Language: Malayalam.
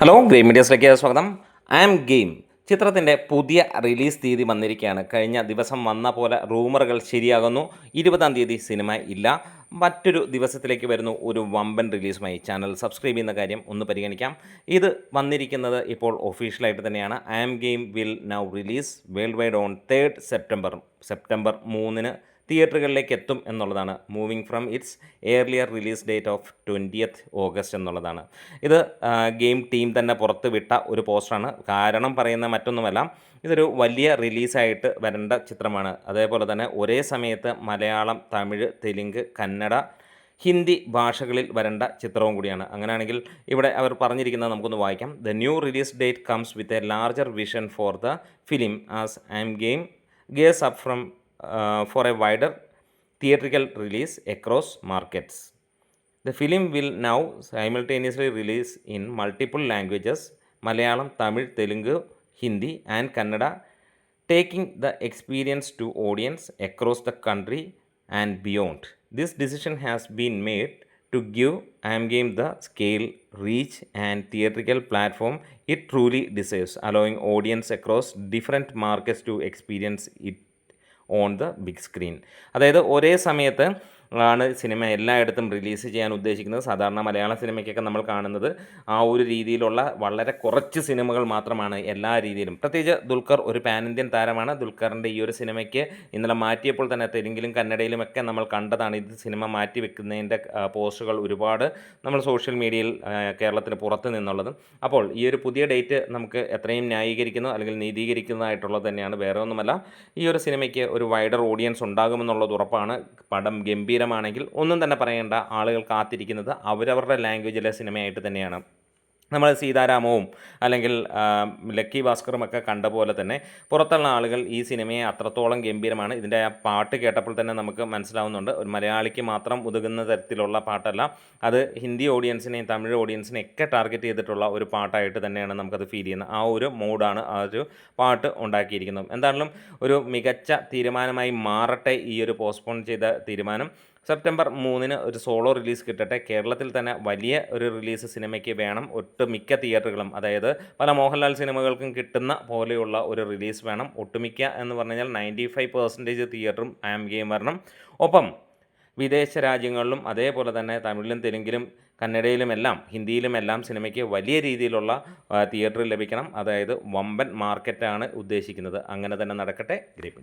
ഹലോ ഗ്രെയിം മീഡിയസിലേക്ക് സ്വാഗതം. ഐ ആം ഗെയിം ചിത്രത്തിൻ്റെ പുതിയ റിലീസ് തീയതി വന്നിരിക്കുകയാണ്. കഴിഞ്ഞ ദിവസം വന്ന പോലെ റൂമറുകൾ ശരിയാകുന്നു. 20-ാം തീയതി സിനിമ ഇല്ല, മറ്റൊരു ദിവസത്തിലേക്ക് വരുന്നു ഒരു വമ്പൻ റിലീസുമായി. ചാനൽ സബ്സ്ക്രൈബ് ചെയ്യുന്ന കാര്യം ഒന്ന് പരിഗണിക്കാം. ഇത് വന്നിരിക്കുന്നത് ഇപ്പോൾ ഒഫീഷ്യലായിട്ട് തന്നെയാണ്. I am game will now release world wide on 3rd September 3-ന് തിയേറ്ററുകളിലേക്ക് എത്തും എന്നുള്ളതാണ്. Moving from its earlier release date of 20th August എന്നുള്ളതാണ്. ഇത് ഗെയിം ടീം തന്നെ പുറത്ത് വിട്ട ഒരു പോസ്റ്ററാണ്. കാരണം പറയുന്ന മറ്റൊന്നുമല്ല, ഇതൊരു വലിയ റിലീസായിട്ട് വരേണ്ട ചിത്രമാണ്. അതേപോലെ തന്നെ ഒരേ സമയത്ത് മലയാളം, തമിഴ്, തെലുങ്ക്, കന്നഡ, ഹിന്ദി ഭാഷകളിൽ വരേണ്ട ചിത്രവും കൂടിയാണ്. അങ്ങനെയാണെങ്കിൽ ഇവിടെ അവർ പറഞ്ഞിരിക്കുന്നത് നമുക്കൊന്ന് വായിക്കാം. The new release date comes with a larger vision for the film as I M game gears up for a wider theatrical release across markets. The film will now simultaneously release in multiple languages: Malayalam, Tamil, Telugu, Hindi and Kannada, taking the experience to audience across the country and beyond. This decision has been made to give I Am Game the scale, reach and theatrical platform it truly deserves, allowing audience across different markets to experience it on the big screen. അതായത് ഒരേ സമയത്ത് ആണ് സിനിമ എല്ലായിടത്തും റിലീസ് ചെയ്യാൻ ഉദ്ദേശിക്കുന്നത്. സാധാരണ മലയാള സിനിമയ്ക്കൊക്കെ നമ്മൾ കാണുന്നത് ആ ഒരു രീതിയിലുള്ള വളരെ കുറച്ച് സിനിമകൾ മാത്രമാണ് എല്ലാ രീതിയിലും. പ്രത്യേകിച്ച് ദുൽഖർ ഒരു പാൻ ഇന്ത്യൻ താരമാണ്. ദുൽഖറിൻ്റെ ഈ ഒരു സിനിമയ്ക്ക് ഇന്നലെ മാറ്റിയപ്പോൾ തന്നെ തെലുങ്കിലും കന്നഡയിലുമൊക്കെ നമ്മൾ കണ്ടതാണ്. ഇത് സിനിമ മാറ്റി വെക്കുന്നതിൻ്റെ പോസ്റ്റുകൾ ഒരുപാട് നമ്മൾ സോഷ്യൽ മീഡിയയിൽ കേരളത്തിന് പുറത്ത് നിന്നുള്ളത്. അപ്പോൾ ഈ ഒരു പുതിയ ഡേറ്റ് നമുക്ക് എത്രയും ന്യായീകരിക്കുന്നു അല്ലെങ്കിൽ നീതീകരിക്കുന്നതായിട്ടുള്ളത് തന്നെയാണ്. വേറെ ഒന്നുമല്ല, ഈ ഒരു സിനിമയ്ക്ക് ഒരു വൈഡർ ഓഡിയൻസ് ഉണ്ടാകുമെന്നുള്ളത് ഉറപ്പാണ്. പടം ഗംഭീരമാണെങ്കിൽ ഒന്നും തന്നെ പറയേണ്ട, ആളുകൾ കാത്തിരിക്കുന്നത് അവരവരുടെ ലാംഗ്വേജിലെ സിനിമയായിട്ട് തന്നെയാണ്. നമ്മൾ സീതാരാമവും അല്ലെങ്കിൽ ലക്കി ഭാസ്കറുമൊക്കെ കണ്ട പോലെ തന്നെ പുറത്തുള്ള ആളുകൾ ഈ സിനിമയെ അത്രത്തോളം ഗംഭീരമാണ്. ഇതിൻ്റെ ആ പാട്ട് കേട്ടപ്പോൾ തന്നെ നമുക്ക് മനസ്സിലാവുന്നുണ്ട്, ഒരു മലയാളിക്ക് മാത്രം ഉതകുന്ന തരത്തിലുള്ള പാട്ടല്ല, അത് ഹിന്ദി ഓഡിയൻസിനെയും തമിഴ് ഓഡിയൻസിനെയും ഒക്കെ ടാർഗറ്റ് ചെയ്തിട്ടുള്ള ഒരു പാട്ടായിട്ട് തന്നെയാണ് നമുക്കത് ഫീൽ ചെയ്യുന്നത്. ആ ഒരു മൂഡാണ് ആ ഒരു പാട്ട് ഉണ്ടാക്കിയിരിക്കുന്നത്. എന്താണെങ്കിലും ഒരു മികച്ച തീരുമാനമായി മാറട്ടെ ഈ ഒരു പോസ്റ്റ്പോൺ ചെയ്ത തീരുമാനം. സെപ്റ്റംബർ 3-ന് ഒരു സോളോ റിലീസ് കിട്ടട്ടെ. കേരളത്തിൽ തന്നെ വലിയ ഒരു റിലീസ് സിനിമയ്ക്ക് വേണം. ഒട്ടുമിക്ക തിയേറ്ററുകളും, അതായത് പല മോഹൻലാൽ സിനിമകൾക്കും കിട്ടുന്ന പോലെയുള്ള ഒരു റിലീസ് വേണം. ഒട്ടുമിക്ക എന്ന് പറഞ്ഞു കഴിഞ്ഞാൽ 95% തിയേറ്ററും ഐ ആം ഗെയിം വരണം. ഒപ്പം വിദേശ രാജ്യങ്ങളിലും അതേപോലെ തന്നെ തമിഴിലും തെലുങ്കിലും കന്നഡയിലുമെല്ലാം ഹിന്ദിയിലുമെല്ലാം സിനിമയ്ക്ക് വലിയ രീതിയിലുള്ള തിയേറ്റർ ലഭിക്കണം. അതായത് വമ്പൻ മാർക്കറ്റാണ് ഉദ്ദേശിക്കുന്നത്. അങ്ങനെ തന്നെ നടക്കട്ടെ. ഗ്രേറ്റ്.